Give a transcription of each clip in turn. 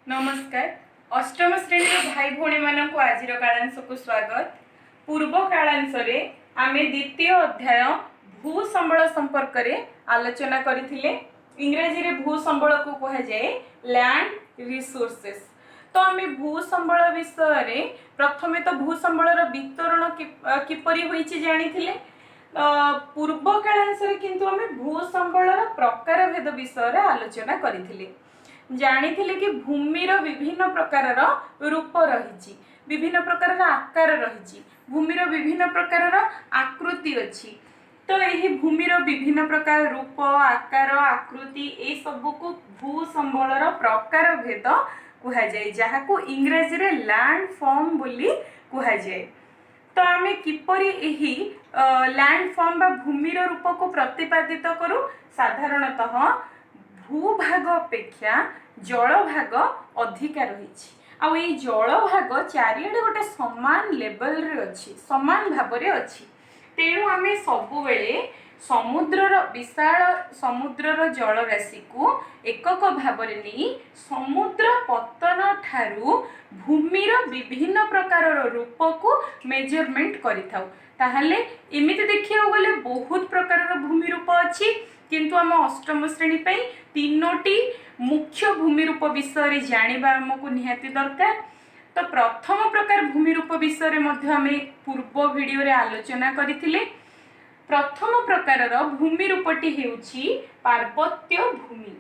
नमस्कार। अष्टम श्रेणी भाई भौणी मानक आज कालांश को स्वागत। पूर्व कालांश रे आमे द्वितीय अध्याय भू संबल संपर्क रे आलोचना करिथिले। इंग्रजी रे भू संबल को कहा जाए लैंड रिसोर्सेस। तो आमे भू संबल विषय रे प्रथमे तो भू संबल रो वितरण किपरि होईछि जानिथिले। पूर्व कालांश रे किंतु आमे भू संबल रो प्रकार भेद विषय रे आलोचना करिथिले। जानिथिले कि भूमिर विभिन्न प्रकार रूप रही, विभिन्न प्रकार आकार रही, भूमिर विभिन्न प्रकार आकृति अच्छी। तो यही भूमिर विभिन्न प्रकार रूप आकार आकृति ए सब को भू संबलर प्रकार भेद कहा जाए, जहाँ को इंग्रजी रे लैंड फॉर्म बोली कहा जाए। तो आमे किपरि एही लैंड फॉर्म बा भूमिर रूप को प्रतिपादित करू। साधारणतः भूभाग अपेक्षा जल भाग अधिका रही। जल भाग चारिआडे गोटे समान लेवल रे अच्छी, समान भाव रे अच्छी। तेणु आमे सबु बेले समुद्रर विशाल समुद्रर जल राशि को एकक भाव रे नहीं समुद्र पतन ठारू भूमिर विभिन्न प्रकार रूप को मेजरमेंट करिथाउ। ताहले एमिति देखिया गले बहुत प्रकार भूमि रूप अच्छी, किंतु आम अष्टम श्रेणी पई तीनोटी मुख्य भूमि रूप विषय जानिबा हमको निहाती दरकार। तो प्रथम प्रकार भूमि रूप विषय में पूर्व वीडियो रे आलोचना करथिले। प्रथम प्रकार भूमि रूपटी हेउछि पार्वत्य भूमि।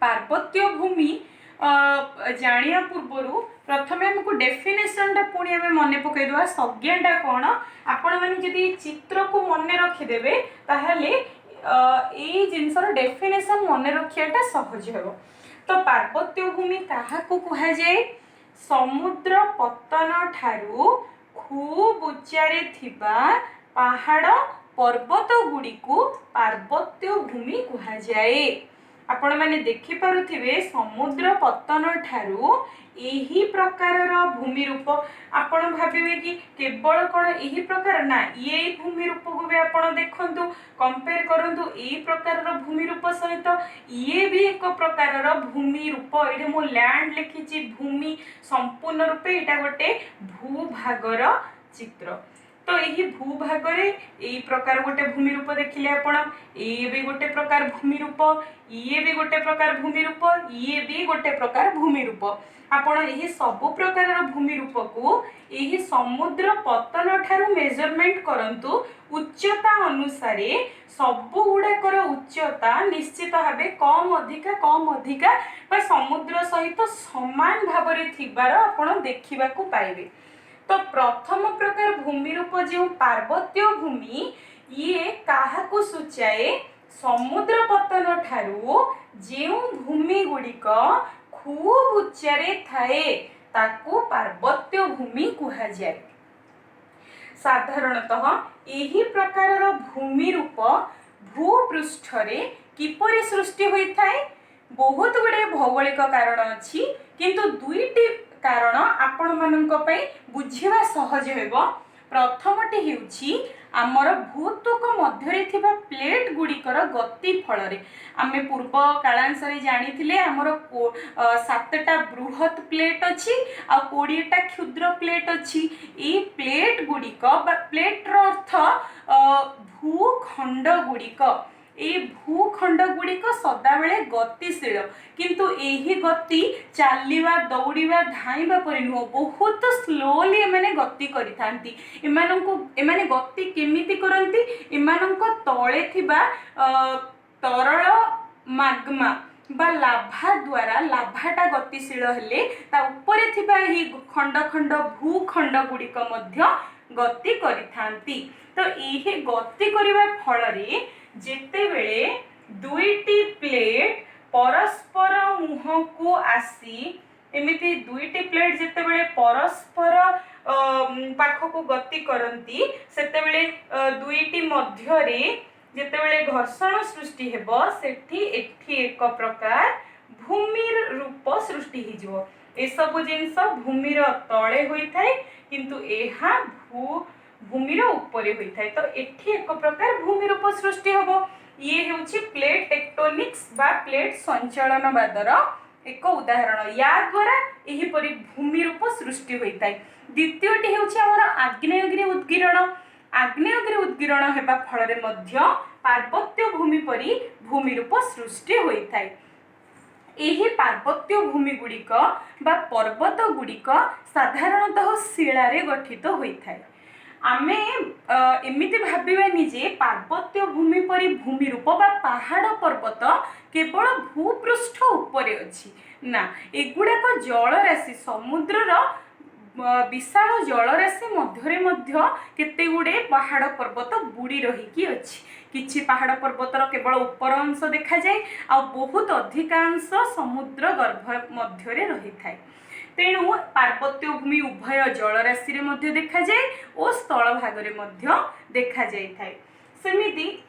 पार्वत्य भूमि जानिया पूर्वरु प्रथमे हमको डेफिनेशन पुणी आम मन पकईदवा संज्ञाटा कौन। आपण मैंने जदि चित्र को मन रखिदेवे ताहले ये जिनसर डेफिनेशन मन रखियाटा सहज हो। तो पार्वत्य भूमि काहाकू कहा जाए? समुद्र पतन ठारू खूब उच्चारे थिबा पहाड़ पर्वत गुड़ी को पार्वत्य भूमि कहा जाए। आपण माने देखि पारुथिबे समुद्र पतन ठारू यही प्रकार भूमि रूप। आपण भाबिबे कि केवल कौन यही प्रकार ना, ये भूमि रूप को भी आपण देखंतु कंपेयर करंतु यही प्रकार भूमि रूप सहित ये भी एक प्रकार भूमि रूप। ये मो लैंड लिखिछि भूमि संपूर्ण रूपे एटा गोटे भूभागर चित्र। तो यही भूभाग रे यही प्रकार गोटे भूमि रूप देखिले आपण, ये भी गोटे प्रकार भूमि रूप, ये भी गोटे प्रकार भूमि रूप, ये भी गोटे प्रकार भूमि रूप। आपण यही सबु प्रकार भूमि रूप को यही समुद्र पतन ठारू मेजरमेंट करंतु उच्चता अनुसार सबु गुड़ाकर उच्चता निश्चित भावे कम अधिका बा समुद्र सहित समान भाव रे थिबार आपण देखिबाकू पाइबे। तो प्रथम प्रकार भूमि रूप जो पार्वत्य भूमि ये काहाकू सूचाए? समुद्र पतन ठारू जो भूमि गुड़िक खूब उच्चारे थाए ताकू पार्वत्य भूमि कहा जाए। साधारणतः यही प्रकार भूमि रूप भूपृष्ठ रे किपरि सृष्टि होई थाए? बहुत गुड़े भौगोलिक कारण अच्छी, किंतु दुईटी कारण आपण मानक पई बुझिबा सहज हेबो। प्रथमटी हेउछि आमर भूत्वक मध्यरे थिबा प्लेट गुड़िकर गति फल रे। आमे पूर्व कालांश रे जानिथिले आमर 7टा बृहत प्लेट अछि आ 20टा क्षुद्र प्लेट अछि। ए प्लेट गुड़िक बा प्लेट रो अर्थ भूखंड गुड़िक। ए भूखंड गुड़िक सदा बेले गतिशील, किंतु एही गति चलिबा दौड़िबा धाइबा परि नुह, बहुत स्लोली एमाने गति करिथांती। एमाने गति केमिति करंती? एमानंको तळे थिबा तरल माग्मा बा लाभा द्वारा लाभाटा गतिशील हेले ता उपरे थिबा एही खंड खंड भूखंड गुड़िक मध्य गति करिथांती। तो एही गति करिबा फल रे जेते बेले दुईटी प्लेट परस्पर मुह को आसी, एमिति दुईटी प्लेट जेते बेले परस्पर पाख को गति करंती सेते बेले दुईटी मध्य रे जेते बेले घर्षण सृष्टि हेबो सेठी एठी एक प्रकार भूमिर रूप सृष्टि हिजो। ए सब जिंस भूमिर तळे होई थाए, किंतु एहा भूमिर उपरे होई थाए। तो एठी एक प्रकार भूमि रूप सृष्टि हबो। ये हेउछि प्लेट टेक्टोनिक्स बा प्लेट संचालनवादर एक उदाहरण। या द्वारा एहीपरि भूमि रूप सृष्टि होता है। द्वितीयटी होछि हमर आग्नेयगिरि उद्गीरण। आग्नेयगिरि उद्गीरण हेबा फଳରେ ମଧ୍ୟ पार्वत्य भूमि परि भूमि रूप सृष्टि होता है। एही पार्वत्य भूमि गुड़िक बा पर्वत गुड़िक साधारणतः शिलारे गठित होता है। आमे एमिति भाबिबानी जे पार्वत्य भूमि परि भूमि रूप बा पहाड़ पर्वत केवल भूपृष्ठ उपरे अछि ना, एगुड़ाक जलराशि समुद्रर विशाल जलराशि मध्यरे मध्य केते गुड़े पहाड़ पर्वत बुड़ी रही अछि। किछि पहाड़ पर्वतर केवल ऊपर अंश देखा जाए आ बहुत अधिकांश समुद्र गर्भ मध्यरे रही थाए। तेणु पार्वत्य भूमि उभय जलराशि रे मध्य देखा जाए और स्थल भागरे मध्य देखा जाए थाए। सेमिति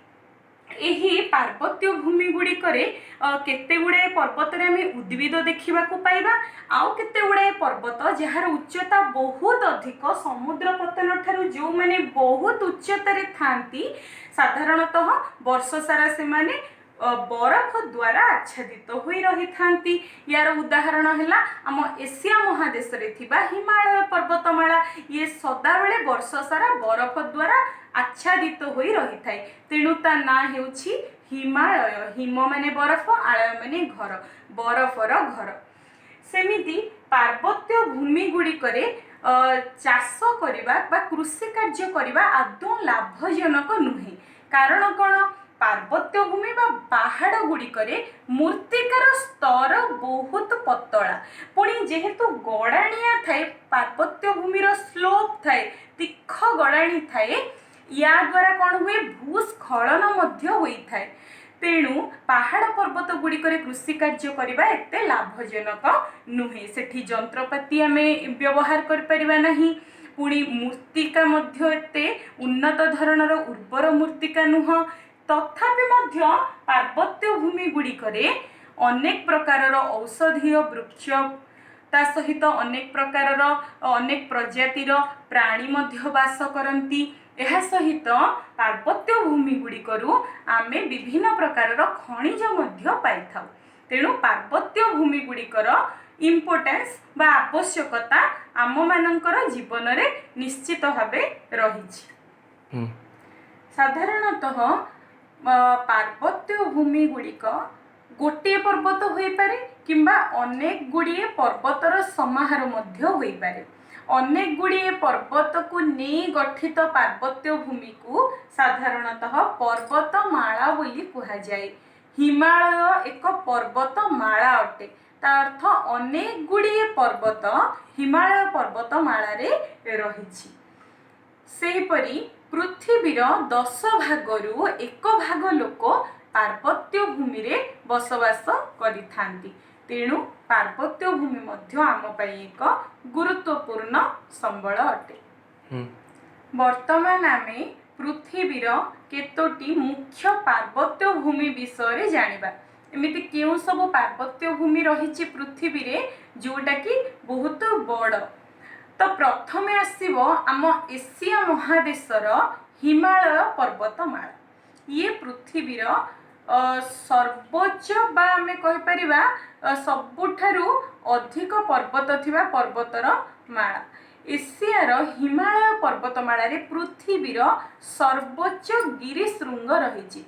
एही पार्वत्य भूमि गुड़िकरे केते गुड़े पर्वत रे आमे उद्भिद देखिबा को पाइबा, आउ केते गुड़े पर्वत जहार उच्चता बहुत अधिक समुद्र पतन ठारू जो माने बहुत उच्चतारे थांती साधारणतः वर्ष सारा से माने बरफ द्वारा आच्छादित होई रही थांती। यार उदाहरण हैला आम एशिया महादेश रे थिबा हिमालय पर्वतमाला। ये सदा बेले वर्ष सारा बरफ द्वारा आच्छादित होई रही थाए। तेणु ता ना हेउछि हिमालय। हिम माने बरफ, आलय माने घर, बरफर घर। सेमिति पार्वत्य भूमि गुड़िकरे चाष करिबा बा कृषि कार्य करिबा आदौ लाभजनक नुहे। कारण कौन? पार्वत्य भूमि बा पहाड़ गुड़िकरे मूर्तिकार स्तर बहुत पतला, पुणी जेहेतु गड़ाणिया थाए, पार्वत्य भूमिर स्लोप थाए, तीख गड़ाणी थाए, या द्वारा कौन हुए भूस्खलन मध्य होई थाए। तेणु पहाड़ पर्वत गुड़िकरे कृषि कार्य करिबा एते लाभजनक नुहे। सेठी जंत्रपाति आमे व्यवहार कर परिबा नाही, पुणी मूर्तिका मध्य एते उन्नत धरणर उर्वर मूर्तिका नुह। तथापि मध्य पार्वत्य भूमि गुड़िकरे अनेक प्रकारर औषधीय वृक्ष ता सहित अनेक प्रकारर अनेक प्रजातिर प्राणी मध्य वास करती। एहा सहित पार्वत्य भूमि गुड़िकरू आमे विभिन्न प्रकारर खनिज मध्य पाइथाउ। तेणु पार्वत्य भूमि गुड़िकर इम्पोर्टेंस बा आवश्यकता आम मानकर जीवन रे निश्चित भावे रहिछि। साधारणतः पार्वत्य भूमि गुड़िक गोटे पर्वत होई पारे किंबा अनेक गुड़िए पर्वतर समाहार मध्य होई पारे। अनेक गुड़िए पर्वत को नहीं गठित पार्वत्य भूमि को साधारणतः पर्वतमाला बोली कहा जाए। हिमालय एक पर्वतमाला अटे, ता अर्थ अनेक गुड़िए पर्वत हिमालय पर्वतमाला रे रहिछि। सेहीपरि पृथ्वीर 10 भागरु 1 भाग लोक पार्वत्य भूमि रे बसवास करिथांती। तेणु पार्वत्य भूमि मध्य आम पई एक गुरुत्वपूर्ण संबल अटे। वर्तमान आमे पृथ्वीर केतोटी मुख्य पार्वत्य भूमि विषय जानिबा। एमिति केउ सब पार्वत्य भूमि रहिछि पृथ्वी रे जोटा कि बहुत बड़। तो प्रथमे आसीबो आम एशिया महादेशर हिमालय पर्वतमाला। ये पृथ्वीर सर्वोच्च बा आमे कहि परिबा सबुठारु अधिक पर्वत थिबा पर्वतर माला। एशियार हिमालय पर्वतमाला रे पृथ्वीर सर्वोच्च गिरिशृंग रहिछि,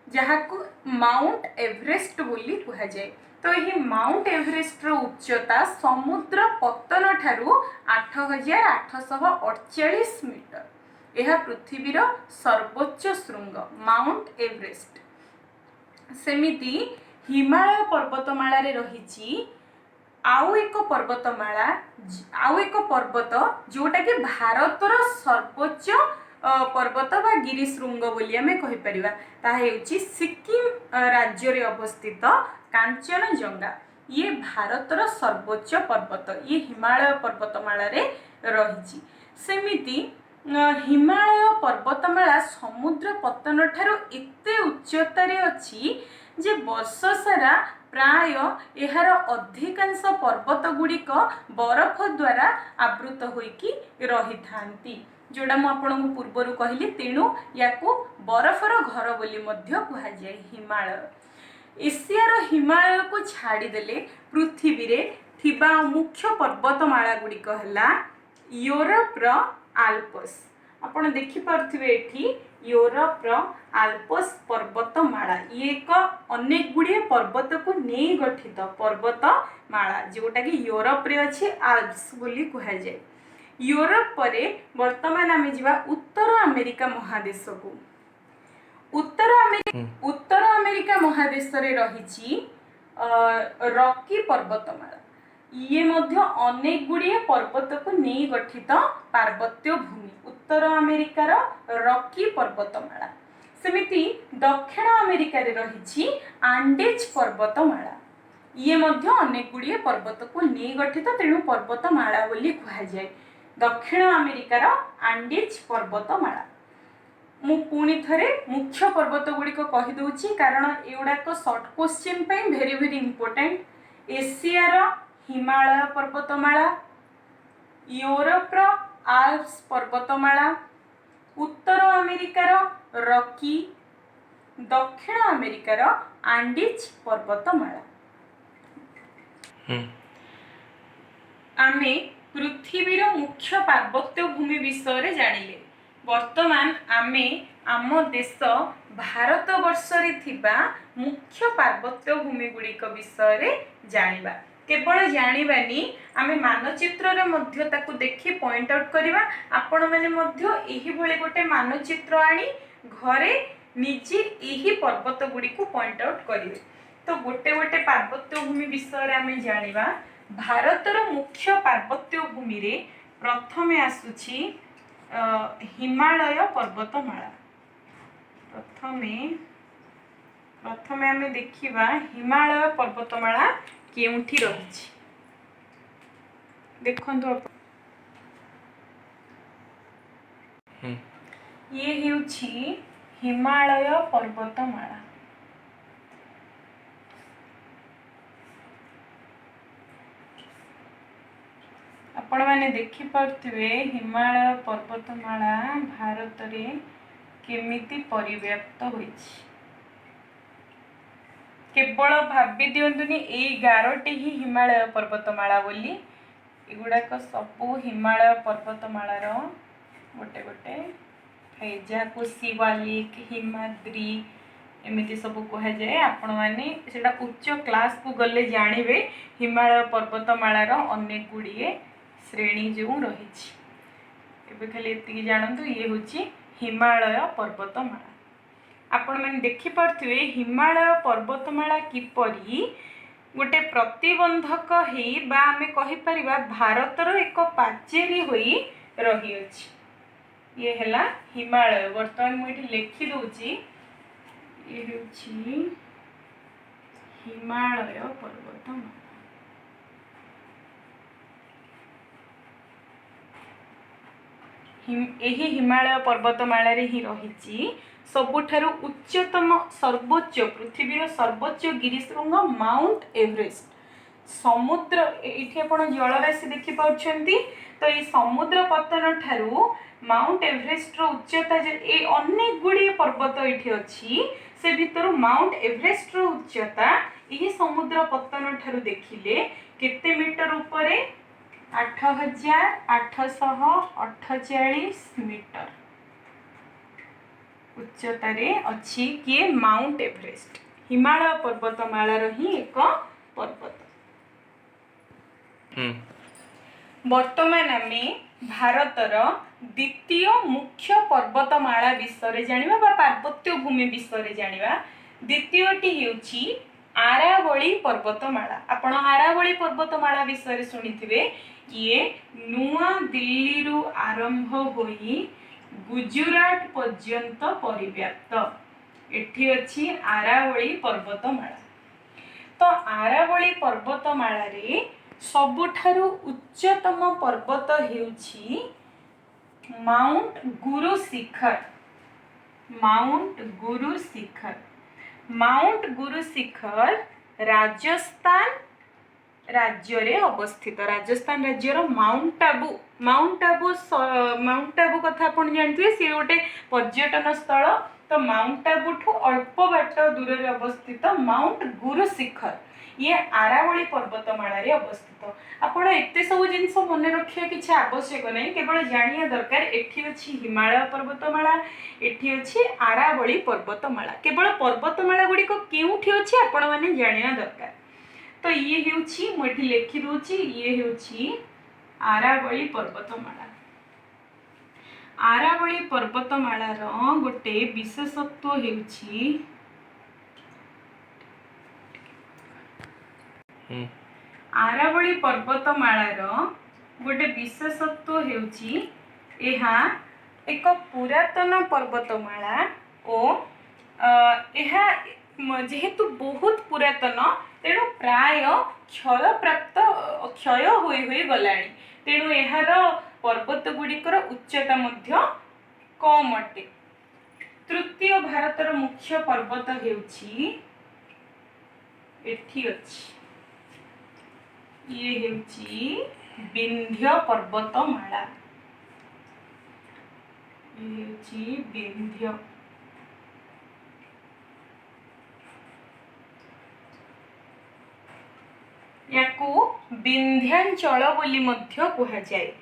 जहाकु माउंट एवरेस्ट बोली कहा जाए। तो यही माउंट एवरेस्ट रो उच्चता समुद्र पतन ठारू 8848 मीटर। यह पृथ्वीर सर्वोच्च शृंग माउंट एवरेस्ट। सेमिति हिमालय पर्वतमाला रे रहिछि आउ एक पर्वतमाला, आउ एक पर्वत जोटा कि भारतर सर्वोच्च पर्वत बा गिरिशृंग बोली आमे कहि परिबा। ता हेउछि सिक्किम राज्य रे अवस्थित कांचनजंगा। ये भारतर सर्वोच्च पर्वत, ये हिमालय पर्वतमाला रे रहिछि। सेमिति हिमालय पर्वतमाला समुद्र पतन ठारू एते उच्चतारे अछि जे वर्ष सारा प्राय एहार अधिकांश पर्वत गुड़िक बरफ द्वारा आवृत होइकी रही थांती, जोड़ा मु आपनकु पूर्वरु कहली। तेणु याकू बरफर घर बोली मध्य कहा जाए हिमालय। एशियार हिमालय को छाड़ीदेले पृथ्वी रे थिबा मुख्य पर्वतमाला गुड़िक है यूरोपर आल्प्स। आपण देखि पारुथिबे एठी यूरोपर आल्प्स पर्वतमाला। ये एक अनेक गुड़िए पर्वत को नहीं गठित पर्वतमाला जोटा कि यूरोप रे अछि आल्प्स बोली कहा जाए। यूरोप परे वर्तमान आमे जिबा उत्तर अमेरिका महादेश को। उत्तर अमेरिका महादेश रे रहिछि रॉकी पर्वतमाला। ये मध्य अनेक गुड़िए पर्वत को नहीं गठित पार्वत्य भूमि उत्तर अमेरिकार रॉकी पर्वतमाला। सेमिति दक्षिण अमेरिका रे रहिछि आंडेज पर्वतमाला। ये मध्य अनेक गुड़िए पर्वत को नहीं गठित तेणु पर्वतमाला बोली कहा जाए। दक्षिण अमेरिकार आंडेज पर्वतमाला। मु पुणी थरे मुख्य पर्वत गुड़िक कही दूची कारण एगुड़ाक short question very very important. एशियार हिमालय पर्वतमाला, यूरोपर आल्प्स पर्वतमाला, उत्तर अमेरिकार रॉकी, दक्षिण अमेरिकार आंडीज पर्वतमाला। आमे पृथ्वीर मुख्य पार्वत्य भूमि विषय जानिले। वर्तमान आमे आम देश भारत वर्ष रे थिबा मुख्य पार्वत्य भूमि गुड़िक विषय जानिबा। केवल जानिबानी आमे मानचित्र रे मध्य ताकू देखि पॉइंट आउट करिबा। आपण माने मध्य एही भले गोटे मानचित्र आनी घरे निजे एही पर्वत गुड़िक पॉइंट आउट करिवे। तो गोटे गोटे पार्वत्य भूमि विषय आमे जानिबा। भारतर मुख्य पार्वत्य भूमि रे प्रथमे आसुछि हिमालय पर्वतमाला। प्रथमे आमे देखिबा हिमालय पर्वतमाला केउठी रहिछि। देखंतु ये हेउछि हिमालय पर्वतमाला। आपण माने देखि पारथिबे हिमालय पर्वतमाला भारत रे केमिति परिव्याप्त होइछि। केवल भाबी दियंतुनी एई 11टी ही हिमालय पर्वतमाला बोली। एगुड़ाक सबू हिमालय पर्वतमाला रो गोटे गोटे है को शिवालिक हिमाद्री एमिति सब कह जाए। आपण माने सेटा उच्च क्लास को गले जानिबे हिमालय पर्वतमाला रो अनेक गुड़िए श्रेणी जो रही। एबे खाली एतिकी जानतु ये होची हिमालय पर्वतमाला। आपण माने देखि पारथिबे हिमालय पर्वतमाला किपरि गोटे प्रतिबंधक हेई बा आमे कहि परिबा भारतर एक पाचेरी होई रही अछि। ये हला हिमालय। वर्तमान मु एठी लिखि दोची ये होची हिमालय पर्वतमाला। एही हिमालय पर्वतमाला रे ही रही सबुठारु उच्चतम सर्वोच्च पृथ्वीर सर्वोच्च गिरिशृंग माउंट एवरेस्ट। समुद्र एठी आपण जलराशि देखि पाउछंती। तो ये समुद्र पतन ठारू माउंट एवरेस्ट रो उच्चता ए अनेक गुडी पर्वत एठी अछि। से भितर माउंट एवरेस्ट रो उच्चता ये समुद्र पतन ठारू देखिले केते मीटर ऊपरे 8848 मीटर उच्चता रे अछि किए माउंट एवरेस्ट। हिमालय पर्वतमाला ही एक पर्वत। वर्तमान आमे भारतर द्वितीय मुख्य पर्वतमाला विषय जानिबा बा पार्वत्य भूमि विषय जानिबा। द्वितीयटी हेउछि आरावली पर्वतमाला। आपण आरावली पर्वतमाला विषय सुनिथिबे। ये नुआ दिल्ली रु आरंभ होई गुजरात पर्यंत परिव्याप्त एठी अछि आरावली पर्वतमाला। तो आरावली पर्वतमाला रे सबुठारु उच्चतम पर्वत हेउछि mount Guru Shikhar. Mount Guru Shikhar. Mount Guru Shikhar Rajasthan राज्य रे अवस्थित। राजस्थान राज्य रो माउंट आबू कथा आपण जानथिबे। से गोटे पर्यटन स्थल तो माउंट आबू ठू अल्प बाट दूर अवस्थित माउंट गुरु शिखर ये आरावली पर्वतमाला रे अवस्थित। आपण एते सब जिनस मन रखिया किछि आवश्यक नहीं, केवल जानिया दरकार एठी अछि हिमालय पर्वतमाला, एठी अछि आरावली पर्वतमाला। केवल पर्वतमाला गुडी को केउठी अछि आपण माने जानिया दरकार। तो ये हेउछि मु एठी लिखि दोछि, ये हेउछि आरावली पर्वतमाला। आरावली पर्वतमाला रो गोटे विशेषत्व हेउछि आरावली पर्वतमाला गोटे विशेषत्व हेउछि एहा एक पुरातन पर्वतमाला और एहा जेहेतु बहुत पुरातन तेणु प्राय क्षय होई गलानी। तेणु एहार पर्वत गुड़िकर उच्चता मध्य कम अटे। तृतीय भारतर मुख्य पर्वत हेउछि एठी अछि, ये हेउछि विंध्य पर्वतमाला। ये हेउछि विंध्य। याकू विंध्यांचल बोली मध्य कुहा जाय।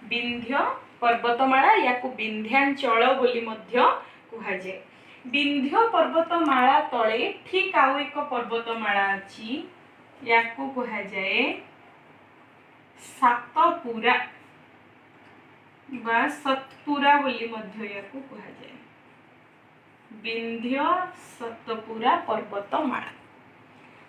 विंध्य पर्वतमाला याकू विंध्यांचल बोली मध्य कुहा जाय। विंध्य पर्वतमाला तळे ठीक आउ एक पर्वतमाला अछि, याकू कुहा जाय सातपुरा बा सतपुरा बोली मध्य याकू कुहा जाय। विंध्य सतपुरा पर्वतमाला।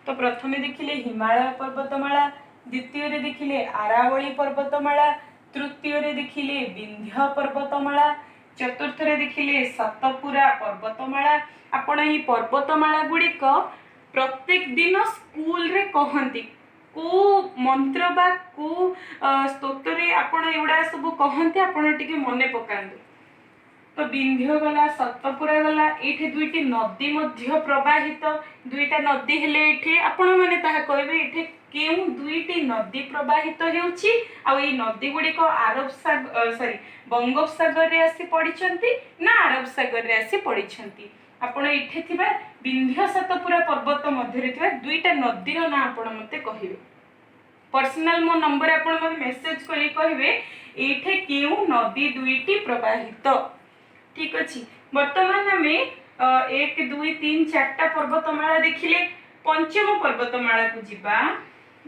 तो प्रथमे देखिले हिमालय पर्वतमाला, द्वितीय रे देखिले आरावली पर्वतमाला, तृतीय रे देखिले विंध्य पर्वतमाला, चतुर्थ रे देखिले सतपुरा पर्वतमाला। आपण ही पर्वतमाला गुडी को प्रत्येक दिन स्कूल रे कहंती को मंत्र बा को स्तोत्र आपण एवडा सब कहंती, आपण टिके मने पकांदु। तो विंध्य गला, सतपुरा गला, एठी दुईटी नदी मध्य प्रवाहित, दुईटा नदी हेले एठी आपण माने ताहा कहबे एठी केउ दुईटी नदी प्रवाहित हेउची आ ए नदी गुडी को अरब सागर बंगोपसागर रे आसी पडिचंती ना अरब सागर रे आसी पडिचंती। आपण एठी थिबा विंध्य सतपुरा पर्वत मध्य रे थिबा दुईटा नदी रो ना आपण मते कहिबे। पर्सनल मो नंबर आपण मते मेसेज करी कहिबे एठी केउ नदी दुईटी प्रवाहित। ठीक अछि। वर्तमान हमें 1 2 3 4टा पर्वतमाला देखिले। पंचम पर्वतमाला को जिबा।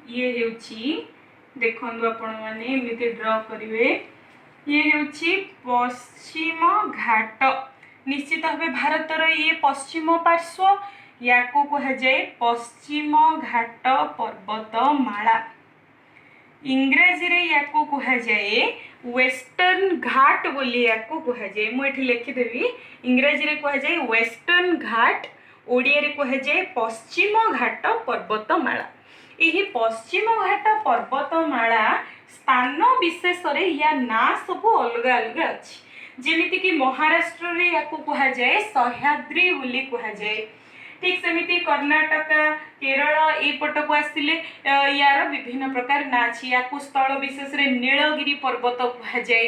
ये हेउची देखंदु आपण माने एमिते ड्रा करिवे। ये हेउची पश्चिम घाट। निश्चित भाबे भारतर ये पश्चिम पार्श्व, याको कहा जाय पश्चिम घाट पर्वतमाला। इंग्रजी रे याको कहा जाए वेस्टर्न घाट बोली याको कहा जाए। मु एठी लिखि देबी, इंग्रजी रे कहा जाए वेस्टर्न घाट, ओडिया रे कहा जाए पश्चिम घाट पर्वतमाला। एही पश्चिम घाट पर्वतमाला स्थान विशेष रे या ना सब अलग अलग अछि। जेमिति कि महाराष्ट्र रे याको कहा जाए सह्याद्री बोली कहा जाए। ठीक सेमिति कर्नाटक, केरल ए पटको आसिले यार विभिन्न प्रकार ना अछि। याकू स्थल विशेष रे नीलगिरी पर्वत कहा जाए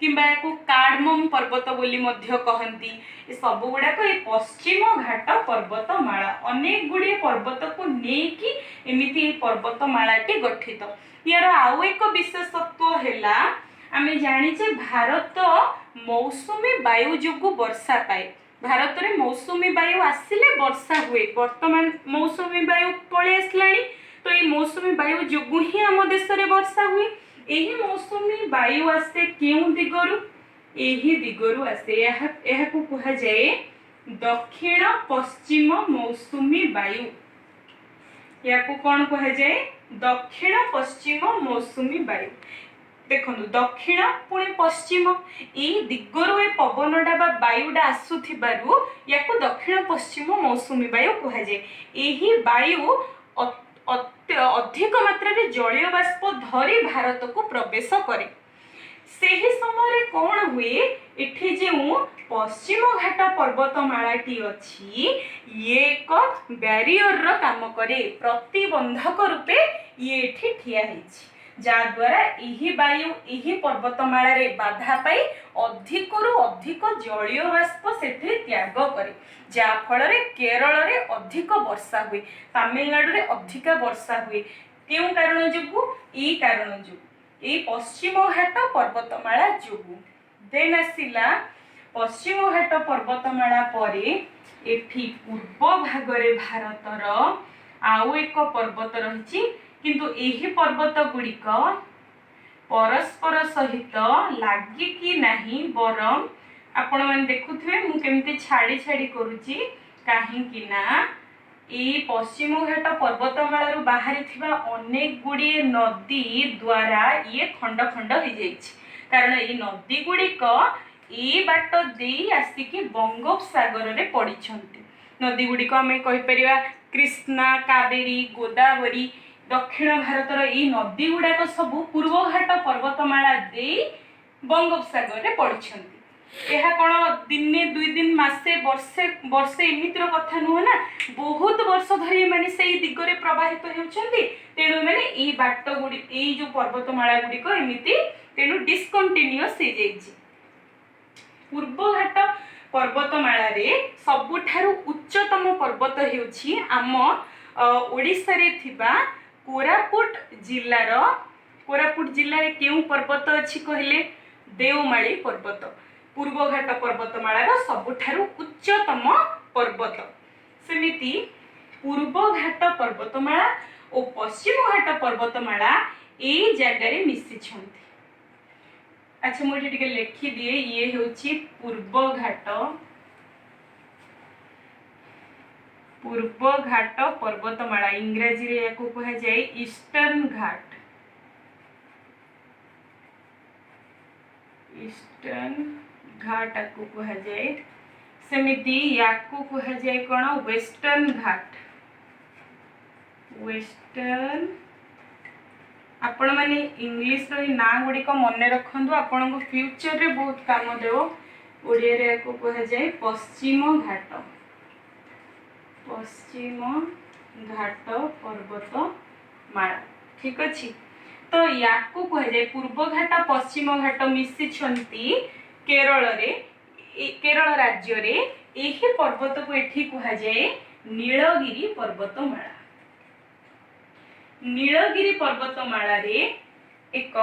किंबा याकू कार्डमम पर्वत बोली मध्य कहंती। ए सब गुडा को ए पश्चिम घाट पर्वतमाला अनेक गुडी पर्वत को नेकी एमिति पर्वतमालाटी गठित। यार आउ एक विशेषत्व हैला आमे जानिचे भारत मौसुमी वायु जोगु वर्षा पाए। भारत रे मौसुमी वायु आसिले वर्षा हुए। वर्तमान मौसुमी वायु पळे आसलानी, तो ये मौसुमी वायु जोगु ही आम देश रे वर्षा हुए। एही मौसुमी वायु आसे केउ दिगरु? एही दिगरु आसे। एहा को कहा जाए दक्षिण पश्चिम मौसुमी वायु। या को कोन कहा जाए दक्षिण पश्चिम मौसुमी वायु। देखंतु दक्षिण पुणी पश्चिम ए दिगरु ए पवनडा बा वायुडा आसुथिबारु याको दक्षिण पश्चिम मौसुमी वायु कहा जाए। एही वायु अधिक मात्रा रे जलीय बाष्प धरी भारत को प्रवेश करे। सेही समय कौन हुए एठी जे पश्चिम घाट पर्वतमालाटी अछि ये एक बैरियर रो काम करे, प्रतिबंधक रूपे ये एठी ठिया हिछि। ଯାଦ୍ୱାରା ଏହି ବାୟୁ ଏହି ପର୍ବତମାଳାରେ ବାଧା ପାଇ ଅଧିକରୁ ଅଧିକ ଜଳୀୟ ବାଷ୍ପ ସେଥିରେ ତ୍ୟାଗ କରେ, ଯାହା ଫଳରେ କେରଳରେ ଅଧିକ ବର୍ଷା ହୁଏ, ତାମିଲନାଡୁରେ ଅଧିକା ବର୍ଷା ହୁଏ। କେଉଁ କାରଣ ଯୋଗୁ? ଏଇ କାରଣ ଯୋଗୁ, ଏଇ ପଶ୍ଚିମ ଘାଟ ପର୍ବତମାଳା ଯୋଗୁ। ଦେନ୍ ଆସିଲା ପଶ୍ଚିମ ଘାଟ ପର୍ବତମାଳା ପରେ ଏଠି ପୂର୍ବ ଭାଗରେ ଭାରତର ଆଉ ଏକ ପର୍ବତ ରହିଛି, କିନ୍ତୁ ଏହି ପର୍ବତ ଗୁଡ଼ିକ ପରସ୍ପର ସହିତ ଲାଗିକି ନାହିଁ, ବରଂ ଆପଣ ମାନେ ଦେଖୁଥିବେ ମୁଁ କେମିତି ଛାଡ଼ି ଛାଡ଼ି କରୁଛି, କାହିଁକି ନା ଏଇ ପଶ୍ଚିମ ଘାଟ ପର୍ବତମାଳାରୁ ବାହାରିଥିବା ଅନେକ ଗୁଡ଼ିଏ ନଦୀ ଦ୍ୱାରା ଇଏ ଖଣ୍ଡ ଖଣ୍ଡ ହେଇଯାଇଛି, କାରଣ ଏଇ ନଦୀ ଗୁଡ଼ିକ ଏଇ ବାଟ ଦେଇ ଆସିକି ବଙ୍ଗୋପସାଗରରେ ପଡ଼ିଛନ୍ତି। ନଦୀ ଗୁଡ଼ିକ ଆମେ କହିପାରିବା କୃଷ୍ଣା, କାବେରୀ, ଗୋଦାବରୀ। ଦକ୍ଷିଣ ଭାରତର ଏଇ ନଦୀ ଗୁଡ଼ାକ ସବୁ ପୂର୍ବ ଘାଟ ପର୍ବତମାଳା ଦେଇ ବଙ୍ଗୋପସାଗରରେ ପଡ଼ିଛନ୍ତି। ଏହା କ'ଣ ଦିନେ ଦୁଇ ଦିନ, ମାସେ, ବର୍ଷେ ଏମିତିର କଥା ନୁହଁ ନା, ବହୁତ ବର୍ଷ ଧରି ଏମାନେ ସେଇ ଦିଗରେ ପ୍ରବାହିତ ହେଉଛନ୍ତି। ତେଣୁ ଏମାନେ ଏଇ ବାଟ ଏଇ ଯୋଉ ପର୍ବତମାଳା ଗୁଡ଼ିକ ଏମିତି ତେଣୁ ଡିସକଣ୍ଟିନ୍ୟୁଅସ୍ ହେଇଯାଇଛି। ପୂର୍ବ ଘାଟ ପର୍ବତମାଳାରେ ସବୁଠାରୁ ଉଚ୍ଚତମ ପର୍ବତ ହେଉଛି ଆମ ଓଡ଼ିଶାରେ ଥିବା କୋରାପୁଟ ଜିଲ୍ଲାରେ କେଉଁ ପର୍ବତ ଅଛି କହିଲେ? ଦେଓମାଳି ପର୍ବତ ପୂର୍ବ ଘାଟ ପର୍ବତମାଳାର ସବୁଠାରୁ ଉଚ୍ଚତମ ପର୍ବତ। ସେମିତି ପୂର୍ବ ଘାଟ ପର୍ବତମାଳା ଓ ପଶ୍ଚିମ ଘାଟ ପର୍ବତମାଳା ଏଇ ଜାଗାରେ ମିଶିଛନ୍ତି। ଆଚ୍ଛା, ମୁଁ ଏଠି ଟିକେ ଲେଖିଦିଏ, ଇଏ ହେଉଛି ପୂର୍ବ ଘାଟ ପର୍ବତମାଳା, ଇଂରାଜୀରେ ୟାକୁ କୁହାଯାଏ ଇଷ୍ଟର୍ନ ଘାଟ ଆକୁ କୁହାଯାଏ। ସେମିତି ୟାକୁ କୁହାଯାଏ କ'ଣ? ୱେଷ୍ଟର୍ନ ଘାଟ। ଆପଣ ମାନେ ଇଂଲିଶର ଏଇ ନାଁ ଗୁଡ଼ିକ ମନେ ରଖନ୍ତୁ, ଆପଣଙ୍କୁ ଫ୍ୟୁଚରରେ ବହୁତ କାମ ଦେବ। ଓଡ଼ିଆରେ ୟାକୁ କୁହାଯାଏ ପଶ୍ଚିମ ଘାଟ ପର୍ବତମାଳା। ଠିକ ଅଛି, ତ ୟାକୁ କୁହାଯାଏ ପୂର୍ବ ଘାଟ ପଶ୍ଚିମ ଘାଟ ମିଶିଛନ୍ତି କେରଳରେ, କେରଳ ରାଜ୍ୟରେ। ଏହି ପର୍ବତକୁ ଏଠି କୁହାଯାଏ ନୀଳଗିରି ପର୍ବତମାଳା। ନୀଳଗିରି ପର୍ବତମାଳାରେ ଏକ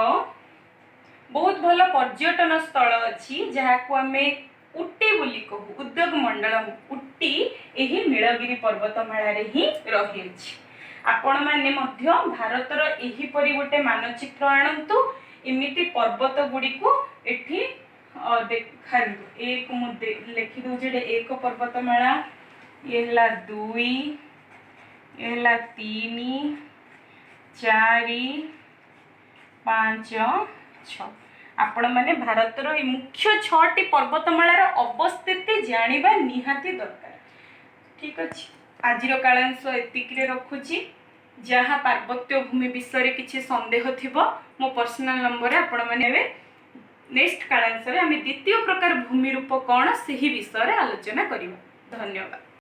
ବହୁତ ଭଲ ପର୍ଯ୍ୟଟନ ସ୍ଥଳ ଅଛି, ଯାହାକୁ ଆମେ ଉଟି ବୋଲି କହୁ, ଉଦ୍ୟୋଗ ମଣ୍ଡଳମ୍ ଉଟି ଏହି ନୀଳଗିରି ପର୍ବତମାଳାରେ ହିଁ ରହିଅଛି। ଆପଣମାନେ ମଧ୍ୟ ଭାରତର ଏହିପରି ଗୋଟେ ମାନଚିତ୍ର ଆଣନ୍ତୁ, ଏମିତି ପର୍ବତ ଗୁଡ଼ିକୁ ଏଠି ଦେଖାନ୍ତୁ। ଏକ ମୁଁ ଲେଖିଦେଉଛି, ଏକ ପର୍ବତମାଳା, ଇଏ ହେଲା 2, ଇଏ ହେଲା 3, 4, 5, 6। ଆପଣ ମାନେ ଭାରତର এই ମୁଖ୍ୟ 6ଟି ପର୍ବତମାଳାର ଅବସ୍ଥିତି ଜାଣିବା ନିହାତି ଦରକାର। ଠିକ ଅଛି, ଆଜିର କାଳାଂଶ ଏତିକିରେ ରଖୁଛି। ଯାହା ପାର୍ବତ୍ୟ ଭୂମି ବିଷୟରେ କିଛି ସନ୍ଦେହ ଥିବ ମୋ ପର୍ସନାଲ ନମ୍ବରରେ ଆପଣ ମାନେ ଏବେ ନେକ୍ସଟ କାଳାଂଶରେ ଆମେ ଦ୍ୱିତୀୟ ପ୍ରକାର ଭୂମି ରୂପ କ'ଣ ସେହି ବିଷୟରେ ଆଲୋଚନା କରିବା। ଧନ୍ୟବାଦ।